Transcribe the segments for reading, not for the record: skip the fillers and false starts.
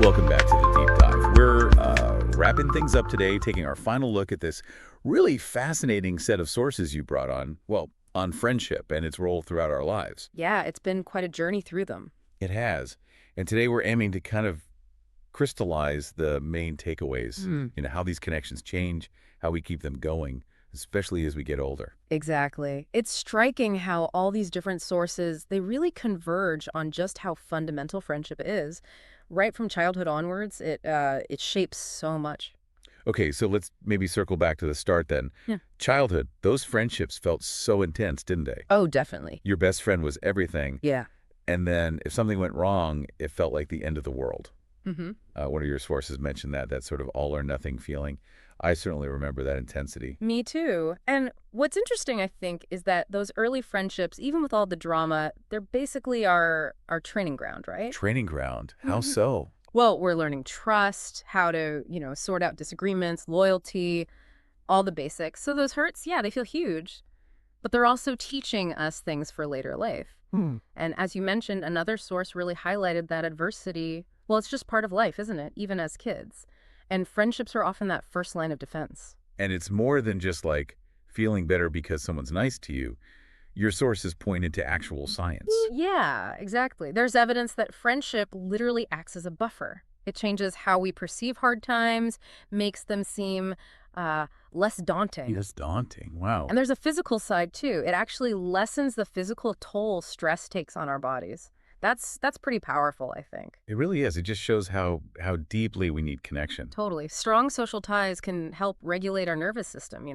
Welcome back to the Deep Dive. We're wrapping things up today, taking our final look at this really fascinating set of sources you brought on, well, on friendship and its role throughout our lives. Yeah, it's been quite a journey through them. It has. And today we're aiming to kind of crystallize the main takeaways, how these connections change, how we keep them going, especially as we get older. Exactly. It's striking how all these different sources, they really converge on just how fundamental friendship is. Right from childhood onwards, it shapes so much. Okay, so let's maybe circle back to the start then. Yeah. Childhood, those friendships felt so intense, didn't they? Oh, definitely. Your best friend was everything. Yeah. And then if something went wrong, it felt like the end of the world. Mm-hmm. One of your sources mentioned that sort of all or nothing feeling. I certainly remember that intensity. Me too. And what's interesting, I think, is that those early friendships, even with all the drama, they're basically our training ground, right? Training ground. How so? Well, we're learning trust, how to, sort out disagreements, loyalty, all the basics. So those hurts, yeah, they feel huge, but they're also teaching us things for later life. And as you mentioned, another source really highlighted that adversity, well, it's just part of life, isn't it? Even as kids. And friendships are often that first line of defense. And it's more than just like feeling better because someone's nice to you. Your sources pointed to actual science. Yeah, exactly. There's evidence that friendship literally acts as a buffer. It changes how we perceive hard times, makes them seem less daunting. That's daunting. Wow. And there's a physical side, too. It actually lessens the physical toll stress takes on our bodies. That's pretty powerful, I think. It really is. It just shows how deeply we need connection. Totally. Strong social ties can help regulate our nervous system,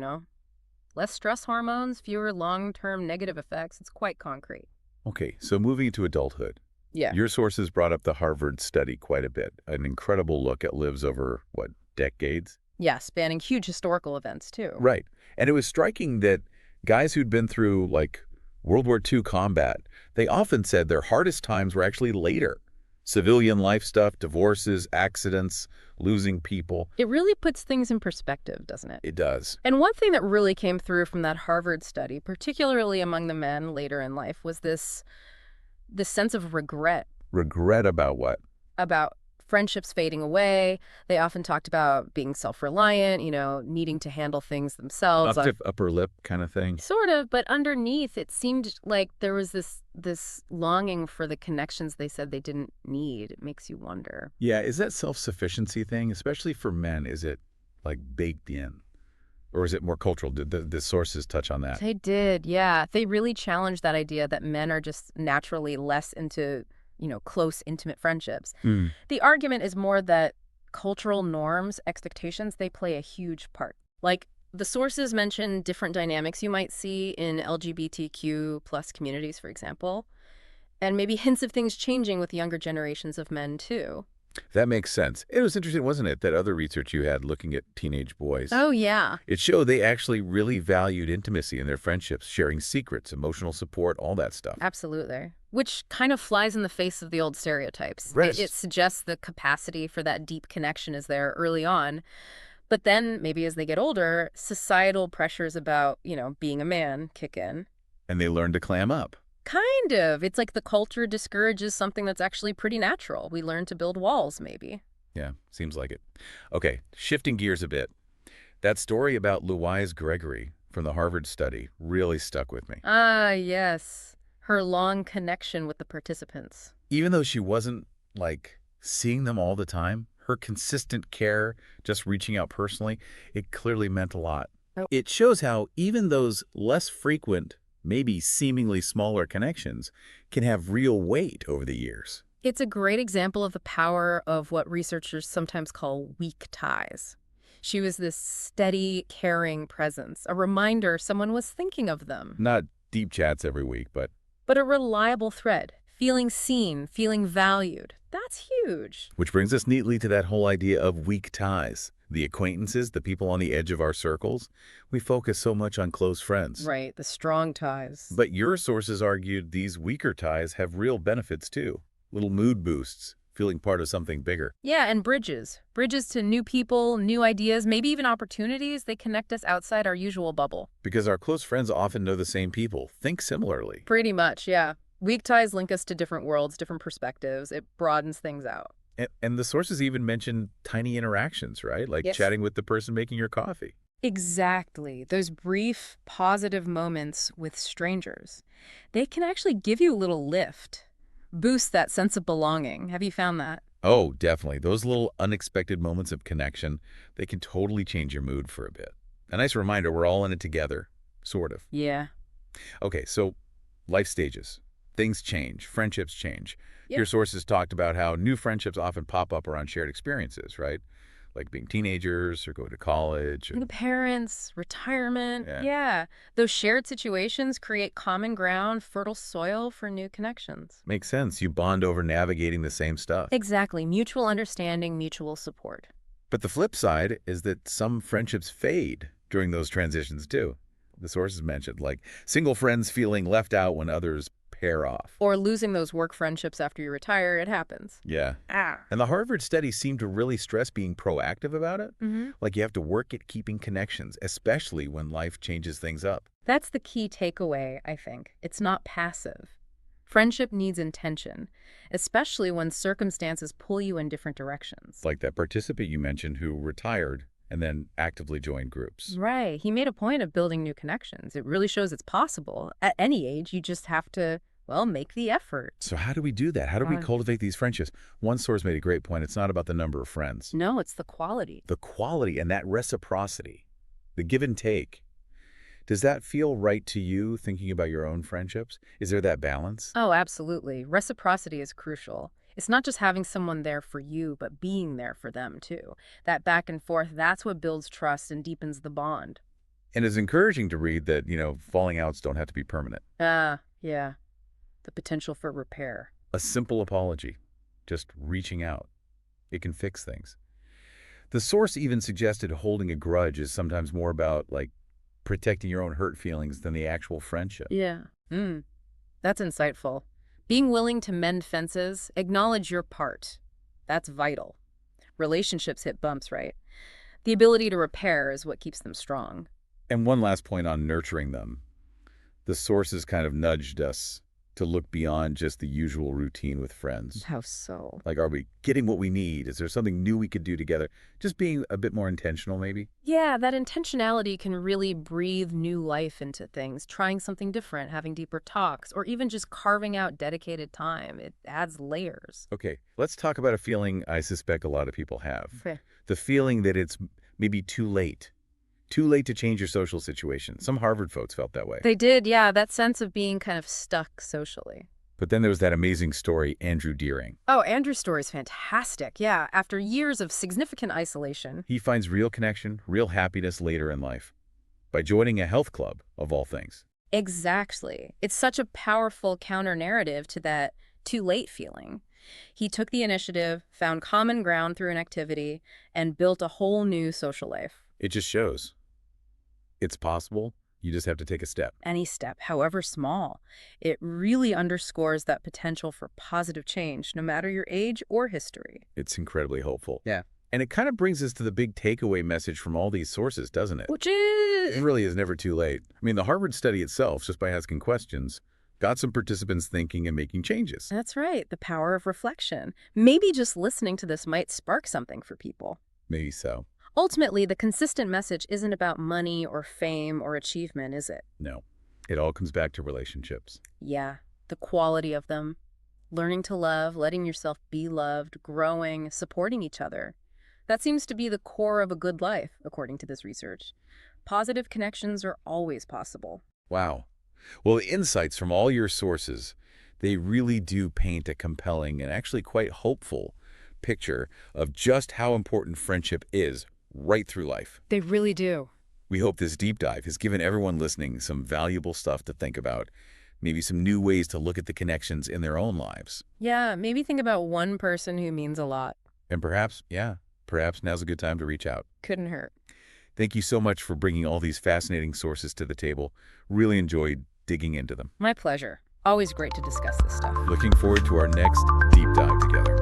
Less stress hormones, fewer long-term negative effects. It's quite concrete. Okay, so moving into adulthood. Yeah. Your sources brought up the Harvard study quite a bit. An incredible look at lives over, what, decades? Yeah, spanning huge historical events, too. Right. And it was striking that guys who'd been through, like, World War II combat, they often said their hardest times were actually later. Civilian life stuff, divorces, accidents, losing people. It really puts things in perspective, doesn't it? It does. And one thing that really came through from that Harvard study, particularly among the men later in life, was this sense of regret. Regret about what? About friendships fading away. They often talked about being self-reliant, needing to handle things themselves. Stiff upper lip kind of thing. Sort of, but underneath, it seemed like there was this longing for the connections they said they didn't need. It makes you wonder. Yeah, is that self-sufficiency thing, especially for men, is it like baked in? Or is it more cultural? Did the sources touch on that? They did, yeah. They really challenged that idea that men are just naturally less into close, intimate friendships. The argument is more that cultural norms, expectations, they play a huge part. Like, the sources mention different dynamics you might see in LGBTQ plus communities, for example, and maybe hints of things changing with younger generations of men, too. That makes sense. It was interesting, wasn't it, that other research you had looking at teenage boys? Oh, yeah. It showed they actually really valued intimacy in their friendships, sharing secrets, emotional support, all that stuff. Absolutely. Which kind of flies in the face of the old stereotypes. Right. It suggests the capacity for that deep connection is there early on. But then, maybe as they get older, societal pressures about, being a man kick in. And they learn to clam up. Kind of. It's like the culture discourages something that's actually pretty natural. We learn to build walls, maybe. Yeah, seems like it. Okay, shifting gears a bit. That story about Louise Gregory from the Harvard study really stuck with me. Ah, yes. Her long connection with the participants. Even though she wasn't, like, seeing them all the time, her consistent care, just reaching out personally, it clearly meant a lot. Oh. It shows how even those less frequent, maybe seemingly smaller connections can have real weight over the years. It's a great example of the power of what researchers sometimes call weak ties. She was this steady, caring presence, a reminder someone was thinking of them. Not deep chats every week, but a reliable thread, feeling seen, feeling valued. That's huge. which brings us neatly to that whole idea of weak ties. The acquaintances, the people on the edge of our circles, we focus so much on close friends. Right, the strong ties. But your sources argued these weaker ties have real benefits too. Little mood boosts, feeling part of something bigger. Yeah, and bridges. Bridges to new people, new ideas, maybe even opportunities. They connect us outside our usual bubble. Because our close friends often know the same people, think similarly. Pretty much, yeah. Weak ties link us to different worlds, different perspectives. It broadens things out. And the sources even mention tiny interactions, right? Like Yes. chatting with the person making your coffee. Exactly. Those brief, positive moments with strangers. They can actually give you a little lift, boost that sense of belonging. Have you found that? Oh, definitely. Those little unexpected moments of connection, they can totally change your mood for a bit. A nice reminder we're all in it together, sort of. Yeah. Okay, so life stages. Things change. Friendships change. Yep. Your sources talked about how new friendships often pop up around shared experiences, right? Like being teenagers or going to college. Or, New parents, retirement. yeah, Yeah. Those shared situations create common ground, fertile soil for new connections. makes sense. You bond over navigating the same stuff. Exactly. Mutual understanding, mutual support. But the flip side is that some friendships fade during those transitions too. The sources mentioned, like single friends feeling left out when others pair off. Or losing those work friendships after you retire. It happens. Yeah. Ah. And the Harvard study seemed to really stress being proactive about it. Mm-hmm. Like you have to work at keeping connections, especially when life changes things up. That's the key takeaway, I think. It's not passive. Friendship needs intention, especially when circumstances pull you in different directions. Like that participant you mentioned who retired and then actively joined groups. Right. He made a point of building new connections. It really shows it's possible. At any age, you just have to, well, make the effort. So how do we do that? How do we Uh, cultivate these friendships? One source made a great point. It's not about the number of friends. No, it's the quality. The quality and that reciprocity, the give and take. Does that feel right to you, thinking about your own friendships? Is there that balance? Oh, absolutely. Reciprocity is crucial. It's not just having someone there for you, but being there for them, too. That back and forth, that's what builds trust and deepens the bond. And it's encouraging to read that, falling outs don't have to be permanent. Yeah. The potential for repair. A simple apology, just reaching out, it can fix things. The source even suggested holding a grudge is sometimes more about, like, protecting your own hurt feelings than the actual friendship. Yeah. That's insightful. Being willing to mend fences, acknowledge your part. That's vital. Relationships hit bumps, right? The ability to repair is what keeps them strong. And one last point on nurturing them. The sources kind of nudged us to look beyond just the usual routine with friends. How so? Like, are we getting what we need? Is there something new we could do together? Just being a bit more intentional, maybe? Yeah, that intentionality can really breathe new life into things, trying something different, having deeper talks, or even just carving out dedicated time. It adds layers. Okay, let's talk about a feeling I suspect a lot of people have. Okay. The feeling that it's maybe too late. Too late to change your social situation. Some Harvard folks felt that way. They did, yeah, that sense of being kind of stuck socially. But then there was that amazing story, Andrew Deering. Oh, Andrew's story is fantastic. Yeah, after years of significant isolation. He finds real connection, real happiness later in life by joining a health club, of all things. Exactly. It's such a powerful counter-narrative to that too late feeling. He took the initiative, found common ground through an activity, and built a whole new social life. It just shows. It's possible. You just have to take a step. Any step, however small, it really underscores that potential for positive change, no matter your age or history. It's incredibly hopeful. Yeah. And it kind of brings us to the big takeaway message from all these sources, doesn't it? Which It is... really is never too late. I mean, the Harvard study itself, just by asking questions, got some participants thinking and making changes. That's right, the power of reflection. Maybe just listening to this might spark something for people. Maybe so. Ultimately, the consistent message isn't about money or fame or achievement, is it? No. It all comes back to relationships. Yeah, the quality of them. Learning to love, letting yourself be loved, growing, supporting each other. That seems to be the core of a good life, according to this research. Positive connections are always possible. Wow. Well, the insights from all your sources, they really do paint a compelling and actually quite hopeful picture of just how important friendship is right through life. They really do. We hope this deep dive has given everyone listening some valuable stuff to think about, maybe some new ways to look at the connections in their own lives. Yeah, maybe think about one person who means a lot. And perhaps now's a good time to reach out. Couldn't hurt. Thank you so much for bringing all these fascinating sources to the table. Really enjoyed digging into them. My pleasure. Always great to discuss this stuff. Looking forward to our next deep dive together.